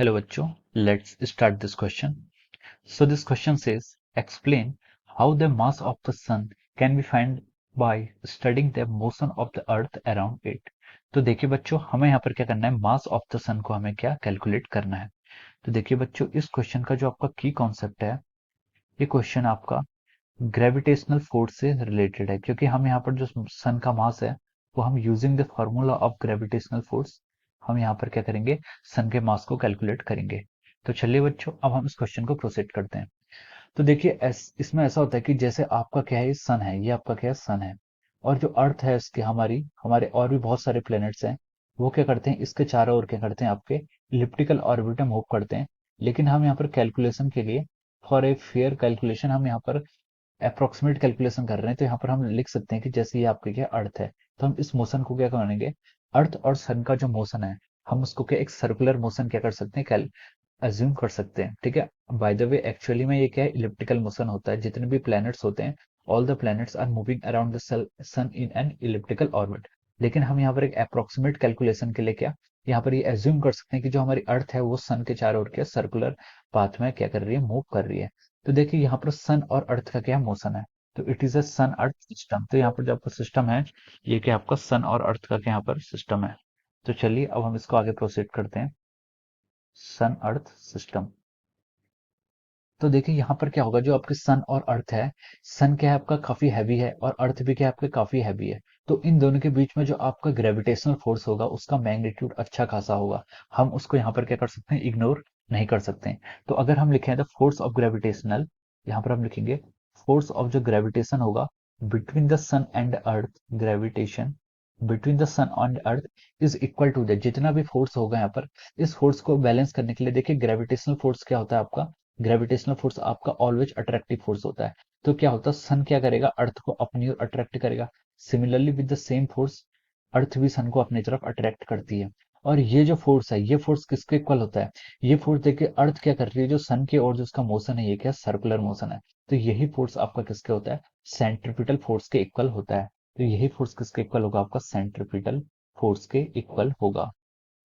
Hello bachcho, let's start this question. So this question says, explain how the mass of the sun can be found by studying the motion of the earth around it. तो देखिए बच्चों, हमें यहाँ पर क्या करना है, मास of the सन को हमें क्या कैलकुलेट करना है। तो देखिए बच्चों, इस क्वेश्चन का जो आपका की कॉन्सेप्ट है, ये क्वेश्चन आपका ग्रेविटेशनल फोर्स से रिलेटेड है, क्योंकि हम यहाँ पर जो सन का मास है वो हम using the formula of gravitational force हम यहाँ पर क्या करेंगे, सन के मास को कैलकुलेट करेंगे। तो चलिए बच्चों, अब हम इस क्वेश्चन को प्रोसीड करते हैं। तो देखिए इसमें ऐसा होता है कि जैसे आपका क्या है, सन है, ये आपका क्या है, सन है। और जो अर्थ है इसके हमारी हमारे और भी बहुत सारे प्लैनेट्स हैं, वो क्या करते हैं, इसके चारों ओर क्या करते हैं, आपके इलिप्टिकल ऑर्बिट में मूव करते हैं। लेकिन हम यहाँ पर कैलकुलेशन के लिए, फॉर ए फेयर कैलकुलेशन, हम यहाँ पर अप्रोक्सीमेट कैलकुलेशन कर रहे हैं। तो यहाँ पर हम लिख सकते हैं कि जैसे ये आपके क्या अर्थ है, तो हम इस मोशन को क्या करेंगे, अर्थ और सन का जो मोशन है, हम उसको क्या एक सर्कुलर मोशन क्या कर सकते हैं, कैल अज्यूम कर सकते हैं। ठीक है। बाय द वे एक्चुअली में ये क्या है, इलिप्टिकल मोशन होता है। जितने भी प्लैनेट्स होते हैं, all the planets are moving around the sun in an elliptical orbit. लेकिन हम यहाँ पर एक अप्रोक्सीमेट कैलकुलेशन के लिए क्या, यहाँ पर ये एज्यूम कर सकते हैं कि जो हमारी अर्थ है वो सन के चारों ओर के सर्कुलर पाथ में क्या कर रही है, मूव कर रही है। तो देखिए यहाँ पर सन और अर्थ का क्या मोशन है, तो it is a sun earth system. तो यहाँ पर जो आपका सिस्टम है, ये क्या आपका सन और अर्थ का क्या यहाँ पर सिस्टम है। तो चलिए अब हम इसको आगे प्रोसीड करते हैं। सन अर्थ सिस्टम। तो देखिए यहाँ पर क्या होगा, जो आपके सन और अर्थ है, सन क्या है आपका काफी हैवी है और अर्थ भी क्या है आपके काफी हैवी है। तो इन दोनों के बीच में जो आपका ग्रेविटेशनल फोर्स होगा, उसका मैग्नीट्यूड अच्छा खासा होगा। हम उसको यहाँ पर क्या कर सकते हैं, इग्नोर नहीं कर सकते हैं। तो अगर हम लिखें द फोर्स ऑफ ग्रेविटेशनल, यहाँ पर हम लिखेंगे फोर्स ऑफ जो ग्रेविटेशन होगा between the sun and earth, gravitation between the sun and earth is equal to the, जितना भी फोर्स होगा यहाँ पर, इस फोर्स को बैलेंस करने के लिए देखिए ग्रेविटेशनल फोर्स क्या होता है आपका, ग्रेविटेशनल फोर्स आपका ऑलवेज अट्रैक्टिव फोर्स होता है। तो क्या होता है, सन क्या करेगा, अर्थ को अपनी ओर अट्रैक्ट करेगा। Similarly with the same force, earth भी सन को अपनी तरफ अट्रैक्ट करती है। और ये जो फोर्स है, ये फोर्स किसके इक्वल होता है, ये फोर्स देखिए अर्थ क्या कर रही है, जो सन की ओर जो उसका मोशन है, ये क्या सर्कुलर मोशन है। तो यही फोर्स आपका किसके होता है, सेंट्रीपिटल फोर्स के इक्वल होता है। तो यही फोर्स किसके इक्वल होगा, आपका सेंट्रीपिटल फोर्स के इक्वल होगा।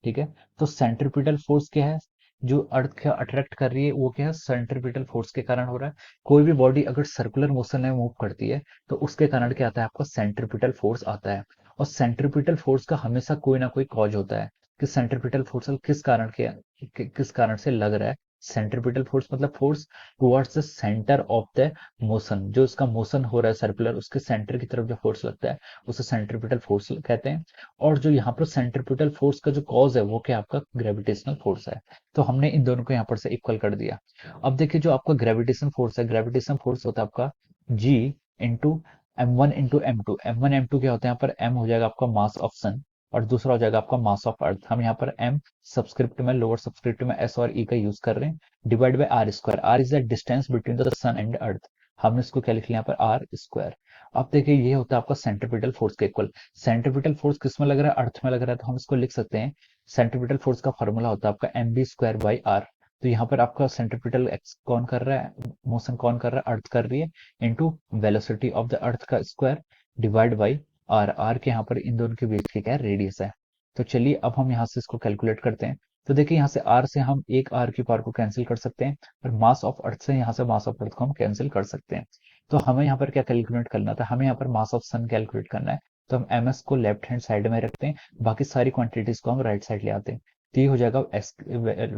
ठीक है। तो सेंट्रीपिटल फोर्स क्या है, जो अर्थ का अट्रैक्ट कर रही है, वो क्या है, सेंट्रीपिटल फोर्स के कारण हो रहा है। कोई भी बॉडी अगर सर्कुलर मोशन में मूव करती है, तो उसके कारण क्या आता है, आपका सेंट्रीपिटल फोर्स आता है। और सेंट्रीपिटल फोर्स का हमेशा कोई ना कोई कॉज होता है कि सेंट्रीपिटल फोर्स किस कारण के किस कारण से लग रहा है। सेंट्रीपिटल फोर्स मतलब force towards the centre of the motion, जो इसका मोशन हो रहा है सर्कुलर, उसके सेंटर की तरफ जो फोर्स लगता है, उसे सेंट्रीपिटल फोर्स कहते हैं। और जो यहाँ पर सेंट्रीपिटल फोर्स का जो कॉज है, वो क्या आपका ग्रेविटेशनल फोर्स है। तो हमने इन दोनों को यहाँ पर से इक्वल कर दिया। अब देखिए जो आपका ग्रेविटेशन फोर्स है, ग्रेविटेशन फोर्स होता है आपका जी into M1 into M2। M1 M2 क्या होता है, यहाँ पर M हो जाएगा आपका मास ऑफ सन, और दूसरा हो जाएगा आपका मास ऑफ अर्थ। हम यहाँ पर M सबस्क्रिप्ट में, लोअर सबस्क्रिप्ट में S और E का यूज कर रहे हैं, divide by R square. R is the distance between the sun and earth. हमने इसको क्या लिख लिया यहाँ पर, आर स्क्वायर। अब देखिए ये होता है आपका सेंट्रीपिटल फोर्स के इक्वल। सेंट्रीपिटल फोर्स किस में लग रहा है, अर्थ में लग रहा है, तो हम इसको लिख सकते हैं, सेंट्रीपिटल फोर्स का फॉर्मूला होता है आपका mv स्क्वायर बाई आर। तो यहाँ पर आपका सेंट्रीपिटल एक्स कौन कर रहा है, मोशन कौन कर रहा है, अर्थ कर रही है, into velocity of the earth का square divide by R. R के यहाँ पर इन दोनों के बीच की क्या रेडियस है। तो चलिए अब हम यहाँ से इसको कैलकुलेट करते हैं। तो देखिए यहाँ से आर से हम एक आर की पावर को कैंसिल कर सकते हैं, और मास ऑफ अर्थ से यहाँ से मास ऑफ अर्थ को हम कैंसिल कर सकते हैं। तो हमें यहाँ पर क्या कैलकुलेट करना था, हमें यहाँ पर मास ऑफ सन कैलकुलेट करना है। तो हम ms को लेफ्ट हैंड साइड में रखते हैं, बाकी सारी क्वांटिटीज को हम राइट साइड ले आते हैं। तो ये हो जाएगा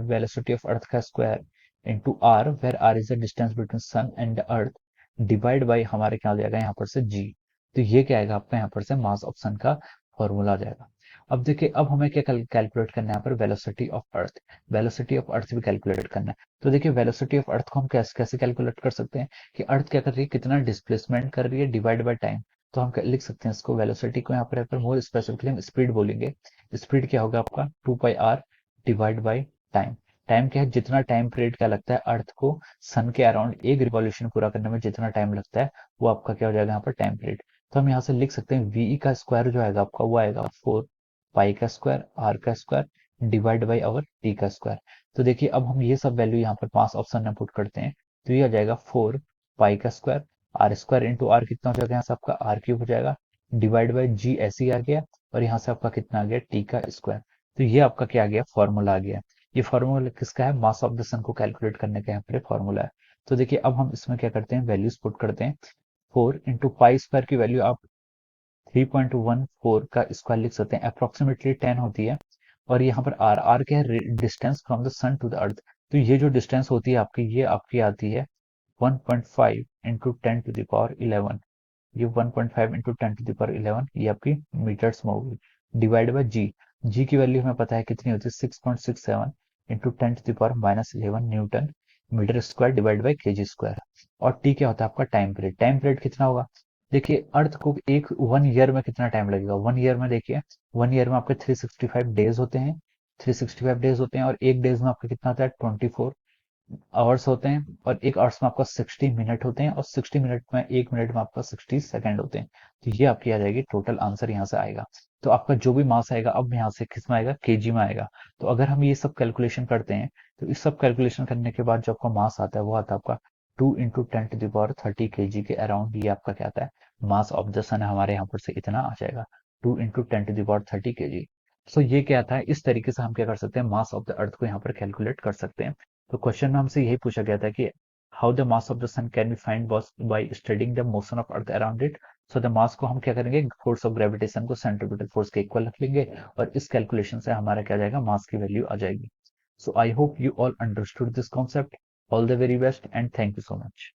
वेलोसिटी ऑफ अर्थ का square into R, where R is the distance between sun and earth, divide by हमारे क्या हो जाएगा यहाँ पर से जी। तो ये क्या आएगा आपका यहाँ पर से मास ऑफ सन का फॉर्मूला आ जाएगा। अब देखिए अब हमें क्या कैलकुलेट करना है यहाँ पर, velocity of earth. Velocity of अर्थ भी कैलकुलेट करना है। तो देखिए वेलोसिटी ऑफ अर्थ को हम कैसे कैसे कैलकुलेट कर सकते हैं, कि अर्थ क्या कर रही है, कितना डिस्प्लेसमेंट कर रही है, डिवाइड बाय टाइम। तो हम लिख सकते हैं इसको, वेलोसिटी को यहाँ पर मोर स्पेसिफिकली हम स्पीड बोलेंगे। स्पीड क्या होगा आपका 2 π r divide by time. Time क्या है, जितना टाइम पीरियड क्या लगता है अर्थ को सन के अराउंड एक रिवॉल्यूशन पूरा करने में जितना टाइम लगता है, वो आपका क्या हो जाएगा यहाँ पर टाइम पीरियड। तो हम यहाँ से लिख सकते हैं वी का स्क्वायर जो आएगा आपका, वो आएगा 4 π का स्क्वायर आर का square divide by our T का स्क्वायर। तो देखिए अब हम ये सब वैल्यू यहाँ पर मास ऑप्शन में पुट करते हैं। तो ये आ जाएगा 4 π का square R square into R कितना हो जाएगा, यहाँ से आपका आर क्यूब हो जाएगा, डिवाइड बाई जी ऐसे ही आ गया, और यहाँ से आपका कितना आ गया, टी का स्क्वायर। तो ये आपका क्या आ गया, फॉर्मूला आ गया। ये फॉर्मूला किसका है, मास ऑफ द सन को कैलकुलेट करने का यहाँ पर फॉर्मूला है। तो देखिए अब हम इसमें क्या करते हैं, वैल्यूज पुट करते हैं। 4 × पाई स्क्वायर की वैल्यू आप 3.14 का स्क्वायर लिख सकते हैं, अप्रोक्सीमेटली 10 होती है। और यहाँ पर आर आर क्या है, distance from the sun to the earth. तो ये जो डिस्टेंस होती है आपकी, ये आपकी आती है 1.5 इंटू 10⁻11। ये 1.5 इंटू 10⁻11 ये आपकी मीटर्स में होगी, डिवाइड बाय जी। जी की वैल्यू हमें पता है कितनी होती है, 6.67 into 10⁻11 newton metre square divide by K G square. और टी क्या होता है आपका, टाइम पीरियड। टाइम पीरियड कितना होगा, देखिए अर्थ को एक 1 ईयर में कितना टाइम लगेगा, 1 ईयर में देखिए 1 ईयर में आपके 365 डेज होते हैं, 365 डेज होते हैं। और एक डेज में आपका कितना होता है, 24 आवर्स होते हैं। और एक आवर्स में आपका 60 मिनट होते हैं, और 60 मिनट में, एक मिनट में आपका 60 सेकेंड होते हैं। तो ये आपकी आ जाएगी, टोटल आंसर यहाँ से आएगा। तो आपका जो भी मास आएगा अब यहाँ से किस में आएगा, केजी में आएगा। तो अगर हम ये सब कैलकुलेशन करते हैं, तो इस सब कैलकुलेशन करने के बाद जो आपका मास आता है वो आता है आपका 2 × 10⁻30 केजी के अराउंड। ये आपका क्या आता है, मास ऑफ द सन हमारे यहाँ पर से इतना आ जाएगा, 2 × 10⁻30 केजी। सो ये क्या था, इस तरीके से हम क्या कर सकते हैं, मास ऑफ द अर्थ को यहाँ पर कैलकुलेट कर सकते हैं। तो क्वेश्चन में हमसे यही पूछा गया था कि how the mass of the sun can be find by studying the motion of earth around it. So the mass को हम क्या करेंगे, फोर्स ऑफ ग्रेविटेशन को सेंट्रीपिटल फोर्स के इक्वल रख लेंगे, और इस कैलकुलेशन से हमारा क्या जाएगा, मास की वैल्यू आ जाएगी। So I hope you all understood this concept. All the very best and thank you so much.